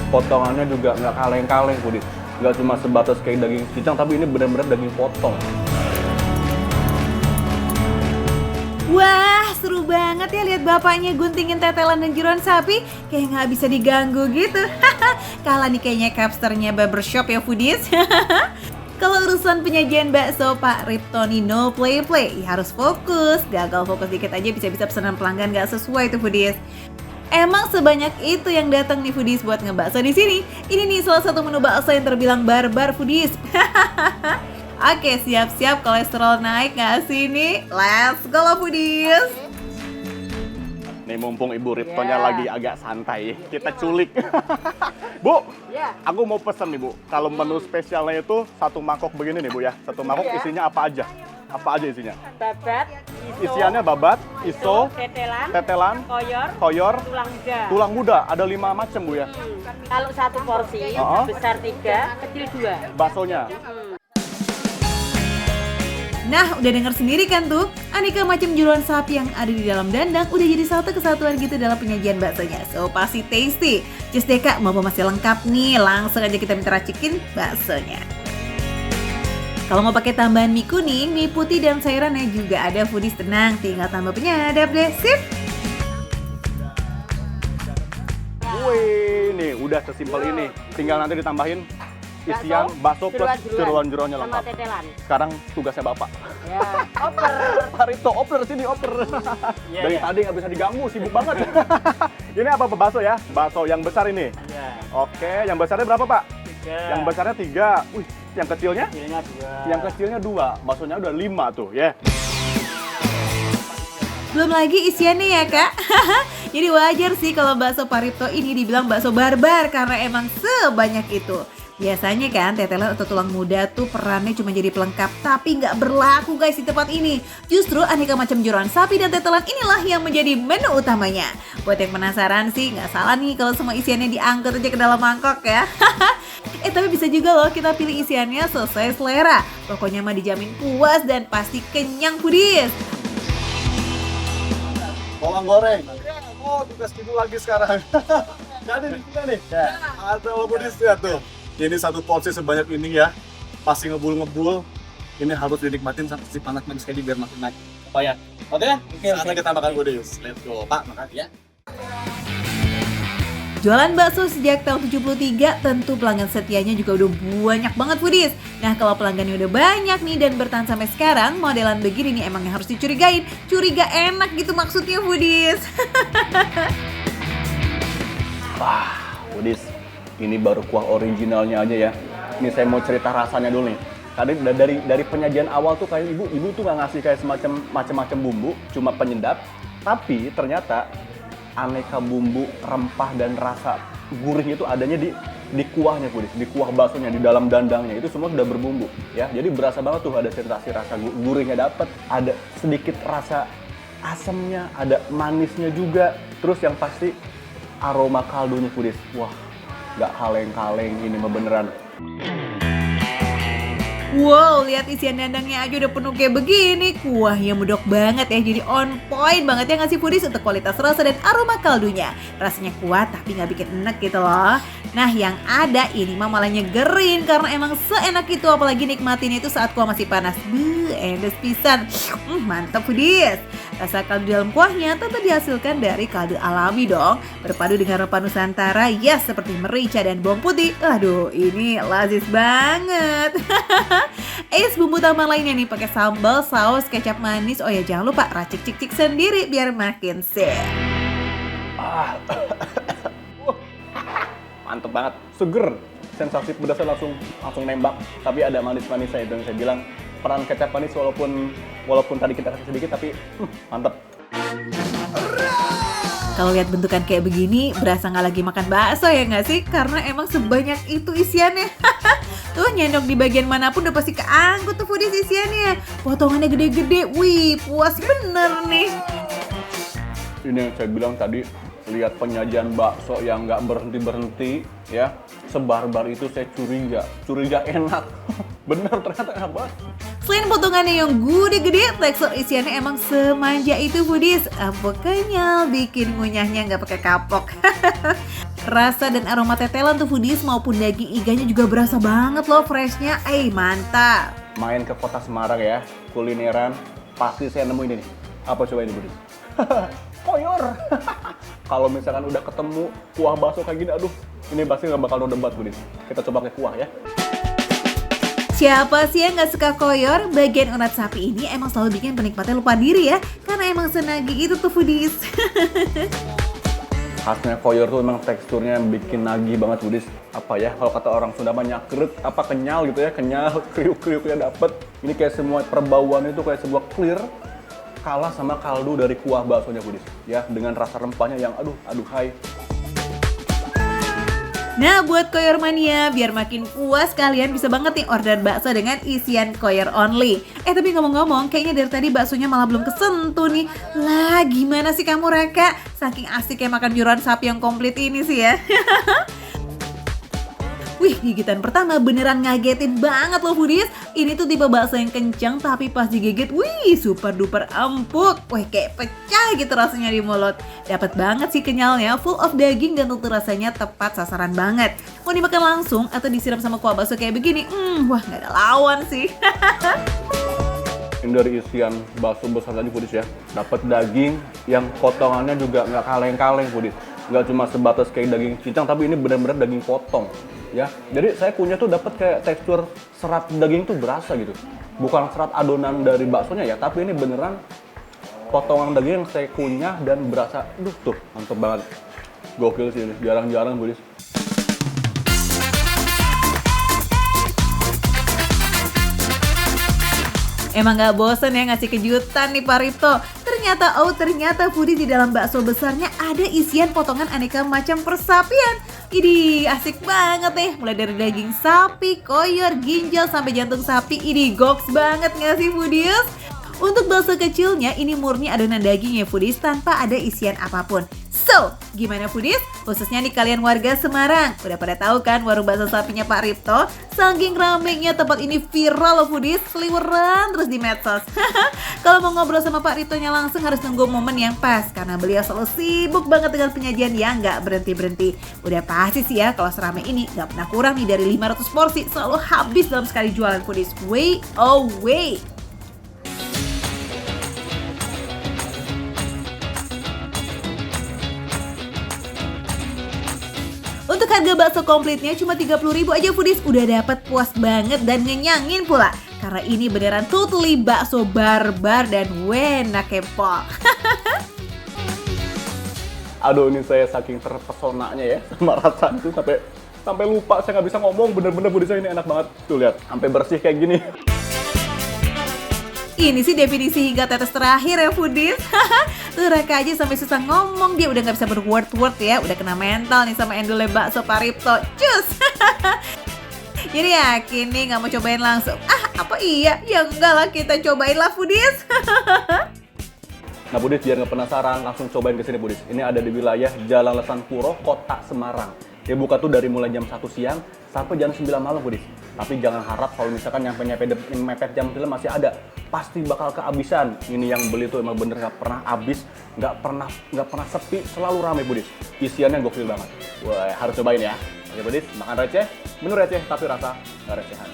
Potongannya juga nggak kaleng-kaleng foodies. Nggak cuma sebatas kayak daging cincang, tapi ini benar-benar daging potong. Wah, seru banget ya lihat bapaknya guntingin tetelan dan jeroan sapi. Kayak nggak bisa diganggu gitu. Kalah nih kayaknya capsternya barbershop ya foodies. Kalau urusan penyajian bakso Pak Riptoni no play-play, ya harus fokus. Gagal fokus dikit aja bisa-bisa pesanan pelanggan gak sesuai tuh foodies. Emang sebanyak itu yang datang nih foodies buat ngebakso di sini. Ini nih salah satu menu bakso yang terbilang barbar foodies. Oke, siap-siap kolesterol naik gak sih nih? Let's go lah foodies. Nih mumpung Ibu Riptonya lagi agak santai, kita culik. Bu, aku mau pesen nih Bu. Kalau menu spesialnya itu satu mangkok begini nih Bu ya. Satu mangkok isinya apa aja? Apa aja isinya? Babat, Isiannya babat, iso, tetelan, koyor, tulang muda. Ada 5 macam Bu ya. Kalau satu porsi, besar 3, kecil 2. Baksonya. Nah, udah denger sendiri kan tuh, aneka macam jeroan sapi yang ada di dalam dandang udah jadi satu kesatuan gitu dalam penyajian baksonya. So, pasti tasty. Just deh Kak, mau masih lengkap nih, langsung aja kita minta racikin baksonya. Kalau mau pakai tambahan mie kuning, mie putih dan sayurannya juga ada foodies, tenang, tinggal tambah penyadap deh, sip. Wih, nih udah sesimpel ini. Tinggal nanti ditambahin isian bakso plus jeroan-jeroannya lengkap. Sama tetelan. Sekarang tugasnya Bapak. Ya, oper. Pak Ripto, oper sini, oper. Dari tadi nggak bisa diganggu, sibuk banget. Ini apa bakso ya? Bakso yang besar ini. Ya. Oke, yang besarnya berapa Pak? 3. Yang besarnya 3. Wih, yang kecilnya? Kecilnya 2. Yang kecilnya 2. Baksonya udah 5 tuh, ya. Belum lagi isiannya ya Kak. Jadi wajar sih kalau bakso Pak Ripto ini dibilang bakso barbar karena emang sebanyak itu. Biasanya kan tetelan atau tulang muda tuh perannya cuma jadi pelengkap, tapi nggak berlaku guys di tempat ini. Justru aneka macam jeroan sapi dan tetelan inilah yang menjadi menu utamanya. Buat yang penasaran sih nggak salah nih kalau semua isiannya diangkut aja ke dalam mangkok ya. Tapi bisa juga loh kita pilih isiannya sesuai selera. Pokoknya mah dijamin puas dan pasti kenyang foodies. Bawang goreng. Oh, tugas ibu lagi sekarang. Jadi kita nih. Ada foodies ya tuh. Ini satu porsi sebanyak ini ya, pasti ngebul-ngebul. Ini harus dinikmatin sampai si panas manis kayak biar makin naik. Apa ya? Oke? Saatnya kita makan foodies. Let's go, Pak. Makan ya. Jualan bakso sejak tahun 73, tentu pelanggan setianya juga udah banyak banget foodies. Nah kalau pelanggannya udah banyak nih dan bertahan sampai sekarang, modelan begini nih emang yang harus dicurigain. Curiga enak gitu maksudnya foodies. Wah, foodies. Ini baru kuah originalnya aja ya. Ini saya mau cerita rasanya dulu nih. Tadi dari penyajian awal tuh kayak ibu tuh nggak ngasih kayak macam-macam bumbu, cuma penyedap. Tapi ternyata aneka bumbu, rempah dan rasa gurihnya itu adanya di kuahnya foodies, di kuah baksonya, di dalam dandangnya itu semua sudah berbumbu ya. Jadi berasa banget tuh ada sensasi rasa gurihnya dapet, ada sedikit rasa asamnya, ada manisnya juga. Terus yang pasti aroma kaldunya foodies. Wah, nggak kaleng-kaleng ini mah beneran. Wow, lihat isian dandangnya aja udah penuh kayak begini. Kuahnya medok banget ya, jadi on point banget ya ngasih foodies untuk kualitas rasa dan aroma kaldunya. Rasanya kuat tapi nggak bikin enek gitu loh. Nah yang ada ini mah malah nyegerin karena emang seenak itu, apalagi nikmatin itu saat kuah masih panas. Endes pisan. Mantap foodies. Rasa kaldu dalam kuahnya tentu dihasilkan dari kaldu alami dong. Berpadu dengan rempah Nusantara, yes, seperti merica dan bawang putih. Aduh, ini lazis banget. Bumbu tambahan lainnya nih pakai sambal, saus, kecap manis. Oh ya jangan lupa racik cik sendiri biar makin sip. Mantep banget, seger. Sensasi pedasnya langsung nembak. Tapi ada manis-manisnya itu yang saya bilang. Peran kecap manis walaupun tadi kita kasih sedikit tapi mantep. Kalau lihat bentukan kayak begini, berasa nggak lagi makan bakso ya nggak sih? Karena emang sebanyak itu isiannya. Tuh nyendok di bagian manapun udah pasti keangkut tuh foodies isiannya. Potongannya gede-gede, wih puas bener nih. Ini yang saya bilang tadi, lihat penyajian bakso yang nggak berhenti ya. Sebarbar itu saya curiga enak. Bener, ternyata enak banget. Selain potongannya yang gede-gede, tekstur isiannya emang semanja itu foodies. Empuk kenyal, bikin ngunyahnya nggak pakai kapok. Rasa dan aroma tetelan tuh foodies maupun daging iganya juga berasa banget loh freshnya. Mantap. Main ke kota Semarang ya, kulineran, pasti saya nemu ini nih. Apa coba ini Budis? Koyor. Kalau misalkan udah ketemu kuah bakso kayak gini, aduh, ini pasti nggak bakal no debat Budis. Kita coba pakai kuah ya. Siapa sih yang nggak suka koyor? Bagian urat sapi ini emang selalu bikin penikmatnya lupa diri ya, karena emang senagih itu tuh foodies. Khasnya koyor tuh emang teksturnya bikin nagih banget Budis. Apa ya, kalau kata orang Sunda mah nyakrek, apa kenyal gitu ya, kenyal, kriuk-kriuknya dapet. Ini kayak semua perbauannya itu kayak sebuah clear, kalah sama kaldu dari kuah baksonya Budis. Ya, dengan rasa rempahnya yang aduhai. Nah, buat koyor mania, biar makin puas kalian bisa banget nih order bakso dengan isian koyor only. Tapi ngomong-ngomong, kayaknya dari tadi baksonya malah belum kesentuh nih. Lah, gimana sih kamu Raka? Saking asiknya makan jeroan sapi yang komplit ini sih ya. Wih, gigitan pertama beneran ngagetin banget loh foodies. Ini tuh tipe bakso yang kencang tapi pas digigit, wih super duper empuk. Wih, kayak pecah gitu rasanya di mulut. Dapat banget sih kenyalnya, full of daging dan tentu rasanya tepat sasaran banget. Mau dimakan langsung atau disiram sama kuah bakso kayak begini, wah nggak ada lawan sih. Ini dari isian bakso besar tadi Budis ya. Dapat daging yang potongannya juga nggak kaleng-kaleng Budis. Nggak cuma sebatas kayak daging cincang, tapi ini benar-benar daging potong. Ya, jadi saya kunyah tuh dapat kayak tekstur serat daging tuh berasa gitu. Bukan serat adonan dari baksonya ya, tapi ini beneran potongan daging yang saya kunyah dan berasa, tuh mantep banget. Gokil sih ini, jarang-jarang Budis. Emang gak bosen ya ngasih kejutan nih Pak Ripto. Ternyata foodies di dalam bakso besarnya ada isian potongan aneka macam persapian. Ini asik banget nih, mulai dari daging sapi, koyor, ginjal, sampai jantung sapi. Ini goks banget gak sih foodies? Untuk bakso kecilnya, ini murni adonan daging ya foodies tanpa ada isian apapun. So, gimana foodies? Khususnya nih kalian warga Semarang. Udah pada tahu kan warung bakso sapinya Pak Ripto? Saking ramenya tempat ini viral loh foodies, seliweran terus di medsos. Kalau mau ngobrol sama Pak Riptonya langsung harus nunggu momen yang pas, karena beliau selalu sibuk banget dengan penyajian yang nggak berhenti-berhenti. Udah pasti sih ya kalau seramai ini nggak pernah kurang nih dari 500 porsi, selalu habis dalam sekali jualan foodies. Way away. Untuk harga bakso komplitnya cuma 30.000 aja foodies, udah dapat puas banget dan ngenyangin pula. Karena ini beneran totally bakso barbar dan wena kepol. Aduh, ini saya saking terpesonanya ya sama rasa itu sampai lupa, saya nggak bisa ngomong. Bener-bener Budis ini enak banget. Tuh lihat, sampai bersih kayak gini. Ini sih definisi hingga tetes terakhir ya foodies. Tuh Raka aja sampai susah ngomong, dia udah gak bisa berword-word ya. Udah kena mental nih sama endulnya bakso Pak Ripto. Cus. Jadi yakin nih gak mau cobain langsung? Apa iya? Ya enggak lah, kita cobain lah foodies. Nah Budis, biar nggak penasaran, langsung cobain kesini Budis. Ini ada di wilayah Jalan Lesan Puro, Kota Semarang. Dia buka tuh dari mulai jam 1 siang sampai jam 9 malam Budis. Tapi jangan harap kalau misalkan yang mepet jam film masih ada. Pasti bakal kehabisan. Ini yang beli tuh emang bener nggak pernah habis, nggak pernah sepi, selalu ramai Budis. Isiannya gokil banget. Wah, harus cobain ya. Oke Budis, makan receh, menu receh tapi rasa nggak recehan.